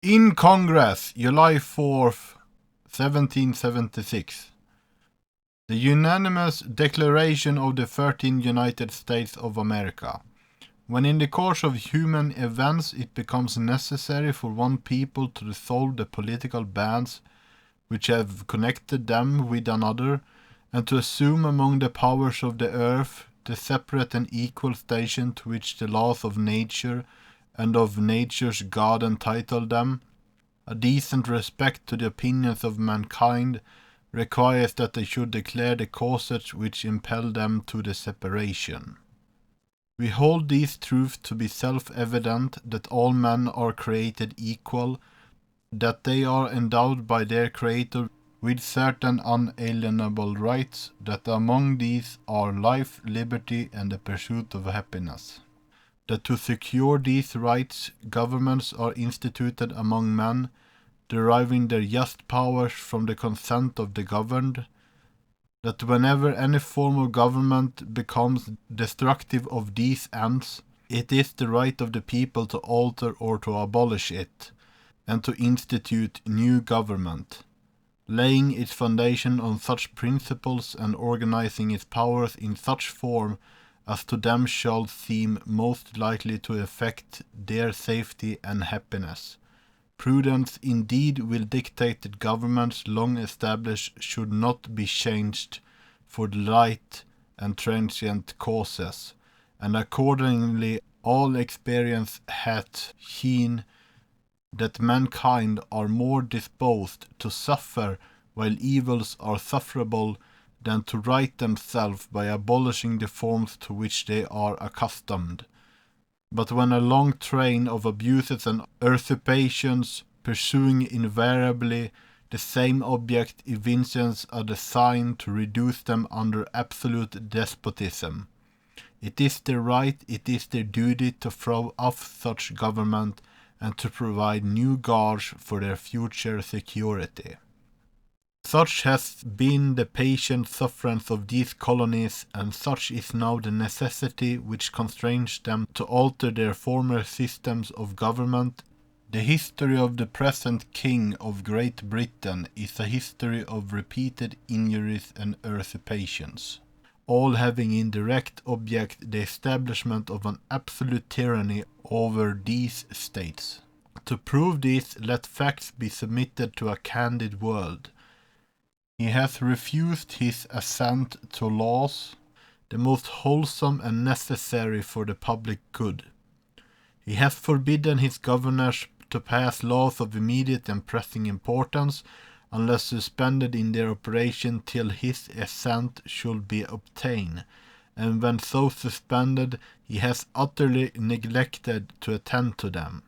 In Congress, July 4th, 1776. The unanimous declaration of the 13 United States of America. When in the course of human events it becomes necessary for one people to dissolve the political bands which have connected them with another, and to assume among the powers of the earth the separate and equal station to which the laws of nature and of nature's God entitle them, a decent respect to the opinions of mankind requires that they should declare the causes which impel them to the separation. We hold these truths to be self-evident, that all men are created equal, that they are endowed by their Creator with certain unalienable rights, that among these are life, liberty, and the pursuit of happiness. That to secure these rights, governments are instituted among men, deriving their just powers from the consent of the governed, that whenever any form of government becomes destructive of these ends, it is the right of the people to alter or to abolish it, and to institute new government, laying its foundation on such principles and organizing its powers in such form as to them shall seem most likely to effect their safety and happiness. Prudence indeed will dictate that governments long established should not be changed for light and transient causes, and accordingly all experience hath seen that mankind are more disposed to suffer while evils are sufferable than to right themselves by abolishing the forms to which they are accustomed. But when a long train of abuses and usurpations, pursuing invariably the same object, evinces a design to reduce them under absolute despotism, it is their right, it is their duty to throw off such government and to provide new guards for their future security. Such has been the patient sufferance of these colonies, and such is now the necessity which constrains them to alter their former systems of government. The history of the present King of Great Britain is a history of repeated injuries and usurpations, all having in direct object the establishment of an absolute tyranny over these states. To prove this, let facts be submitted to a candid world. He hath refused his assent to laws, the most wholesome and necessary for the public good. He hath forbidden his governors to pass laws of immediate and pressing importance, unless suspended in their operation till his assent should be obtained, and when so suspended, he has utterly neglected to attend to them.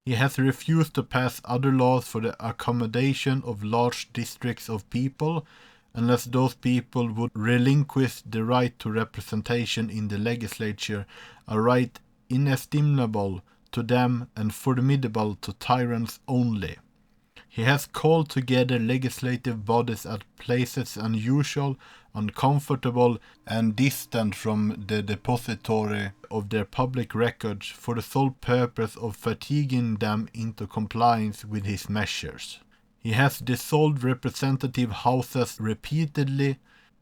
He hath refused to pass other laws for the accommodation of large districts of people, unless those people would relinquish the right to representation in the legislature, a right inestimable to them and formidable to tyrants only. He has called together legislative bodies at places unusual, uncomfortable, and distant from the depository of their public records for the sole purpose of fatiguing them into compliance with his measures. He has dissolved representative houses repeatedly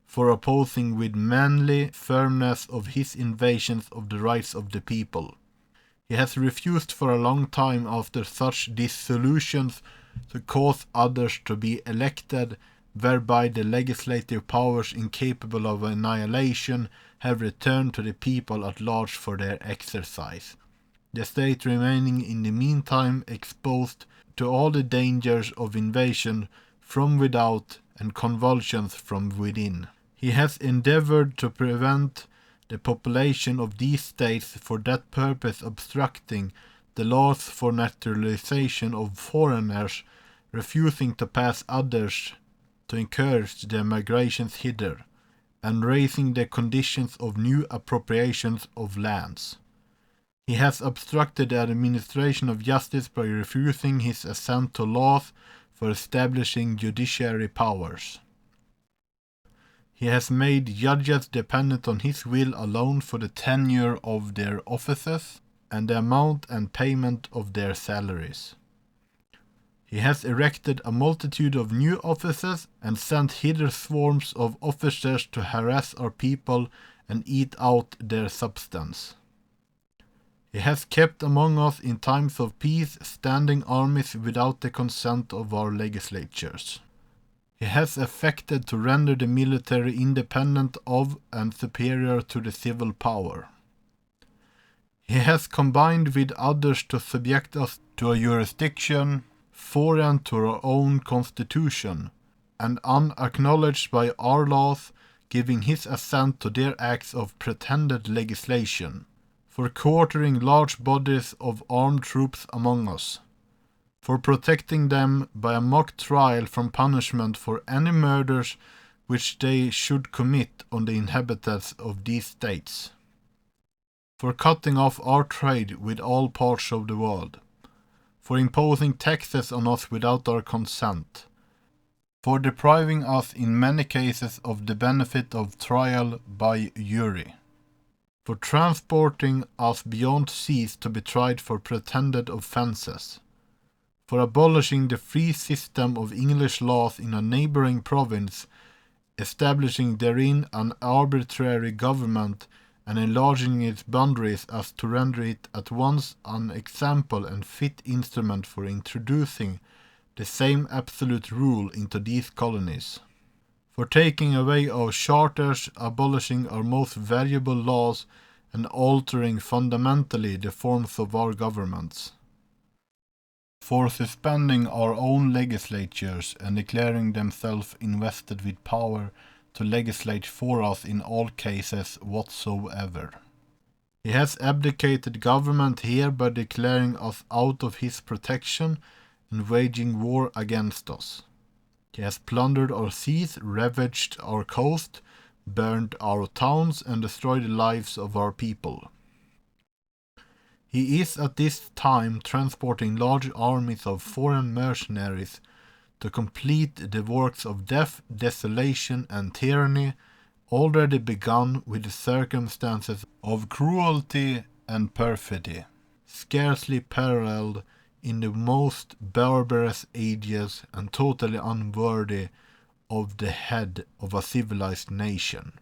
for opposing with manly firmness of his invasions of the rights of the people. He has refused for a long time after such dissolutions to cause others to be elected, whereby the legislative powers incapable of annihilation have returned to the people at large for their exercise, the state remaining in the meantime exposed to all the dangers of invasion from without and convulsions from within. He has endeavored to prevent the population of these states, for that purpose obstructing the laws for naturalization of foreigners, refusing to pass others to encourage their migrations hither, and raising the conditions of new appropriations of lands. He has obstructed the administration of justice by refusing his assent to laws for establishing judiciary powers. He has made judges dependent on his will alone for the tenure of their offices and the amount and payment of their salaries. He has erected a multitude of new offices and sent hither swarms of officers to harass our people and eat out their substance. He has kept among us in times of peace standing armies without the consent of our legislatures. He has effected to render the military independent of and superior to the civil power. He has combined with others to subject us to a jurisdiction foreign to our own constitution, and unacknowledged by our laws, giving his assent to their acts of pretended legislation, for quartering large bodies of armed troops among us, for protecting them by a mock trial from punishment for any murders which they should commit on the inhabitants of these states, for cutting off our trade with all parts of the world, for imposing taxes on us without our consent, for depriving us in many cases of the benefit of trial by jury, for transporting us beyond seas to be tried for pretended offences, for abolishing the free system of English laws in a neighbouring province, establishing therein an arbitrary government, and enlarging its boundaries as to render it at once an example and fit instrument for introducing the same absolute rule into these colonies, for taking away our charters, abolishing our most valuable laws, and altering fundamentally the forms of our governments, for suspending our own legislatures and declaring themselves invested with power to legislate for us in all cases whatsoever. He has abdicated government here by declaring us out of his protection and waging war against us. He has plundered our seas, ravaged our coast, burned our towns, and destroyed the lives of our people. He is at this time transporting large armies of foreign mercenaries to complete the works of death, desolation, and tyranny already begun with the circumstances of cruelty and perfidy, scarcely paralleled in the most barbarous ages and totally unworthy of the head of a civilized nation.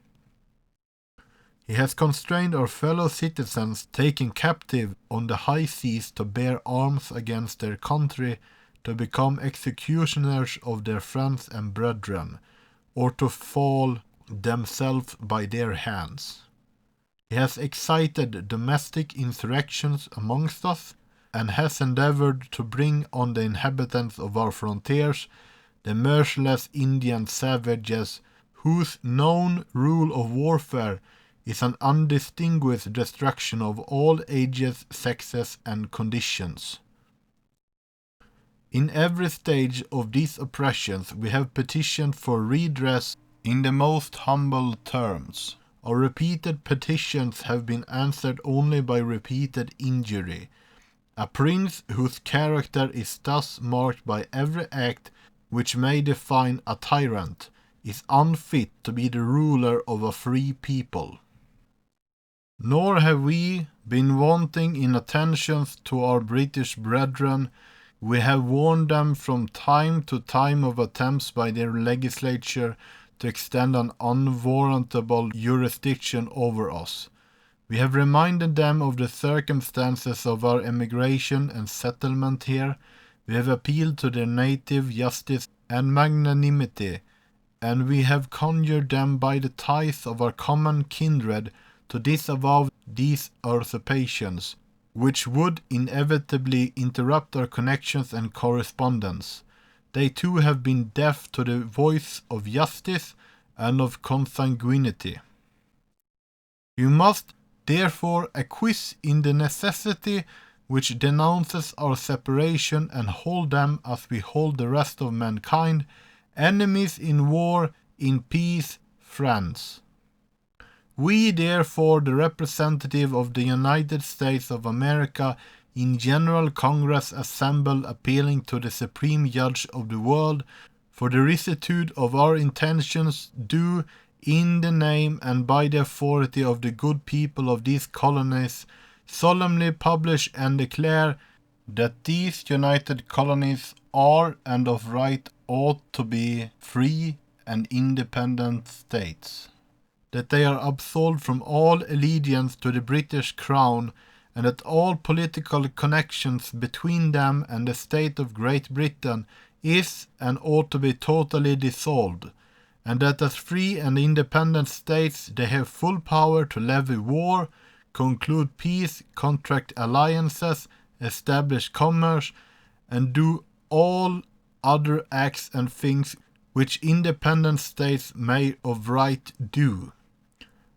He has constrained our fellow citizens taken captive on the high seas to bear arms against their country, to become executioners of their friends and brethren, or to fall themselves by their hands. He has excited domestic insurrections amongst us, and has endeavored to bring on the inhabitants of our frontiers the merciless Indian savages, whose known rule of warfare is an undistinguished destruction of all ages, sexes, and conditions. In every stage of these oppressions we have petitioned for redress in the most humble terms. Our repeated petitions have been answered only by repeated injury. A prince whose character is thus marked by every act which may define a tyrant is unfit to be the ruler of a free people. Nor have we been wanting in attentions to our British brethren. We have warned them from time to time of attempts by their legislature to extend an unwarrantable jurisdiction over us. We have reminded them of the circumstances of our emigration and settlement here. We have appealed to their native justice and magnanimity, and we have conjured them by the ties of our common kindred to disavow these usurpations, which would inevitably interrupt our connections and correspondence. They too have been deaf to the voice of justice and of consanguinity. You must therefore acquiesce in the necessity which denounces our separation, and hold them as we hold the rest of mankind, enemies in war, in peace, friends. We, therefore, the representative of the United States of America, in General Congress assemble, appealing to the Supreme Judge of the world for the rectitude of our intentions, do, in the name and by the authority of the good people of these colonies, solemnly publish and declare that these united colonies are and of right ought to be free and independent states, that they are absolved from all allegiance to the British Crown, and that all political connections between them and the state of Great Britain is and ought to be totally dissolved, and that as free and independent states they have full power to levy war, conclude peace, contract alliances, establish commerce, and do all other acts and things which independent states may of right do.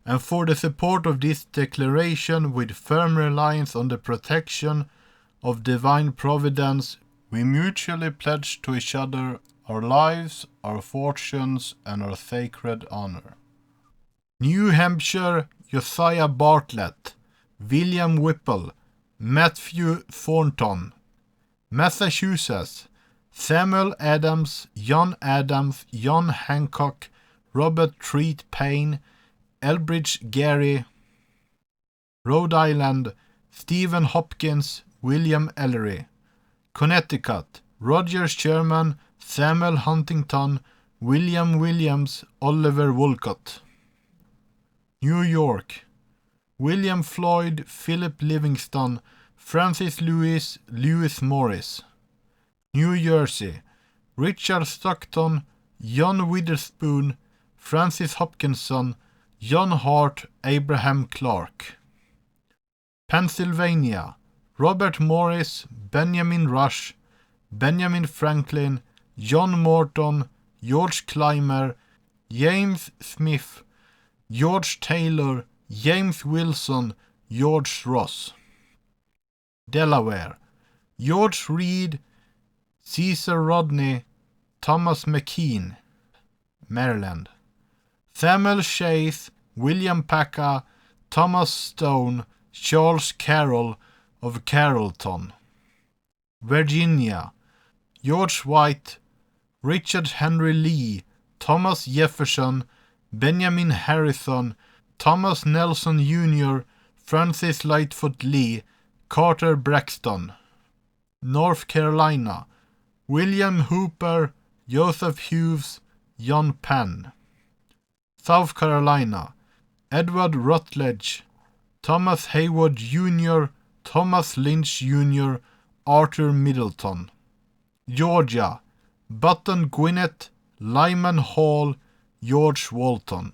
And for the support of this declaration, with firm reliance on the protection of divine providence, we mutually pledge to each other our lives, our fortunes, and our sacred honor. New Hampshire, Josiah Bartlett, William Whipple, Matthew Thornton. Massachusetts, Samuel Adams, John Hancock, Robert Treat Payne, Elbridge Gerry. Rhode Island, Stephen Hopkins, William Ellery. Connecticut, Roger Sherman, Samuel Huntington, William Williams, Oliver Wolcott. New York, William Floyd, Philip Livingston, Francis Lewis, Lewis Morris. New Jersey, Richard Stockton, John Witherspoon, Francis Hopkinson, John Hart, Abraham Clark. Pennsylvania, Robert Morris, Benjamin Rush, Benjamin Franklin, John Morton, George Clymer, James Smith, George Taylor, James Wilson, George Ross. Delaware, George Reed, Caesar Rodney, Thomas McKean. Maryland, Samuel Chase, William Packer, Thomas Stone, Charles Carroll of Carrollton. Virginia, George White, Richard Henry Lee, Thomas Jefferson, Benjamin Harrison, Thomas Nelson Jr., Francis Lightfoot Lee, Carter Braxton. North Carolina, William Hooper, Joseph Hughes, John Penn. South Carolina, Edward Rutledge, Thomas Hayward Jr., Thomas Lynch Jr., Arthur Middleton. Georgia, Button Gwinnett, Lyman Hall, George Walton.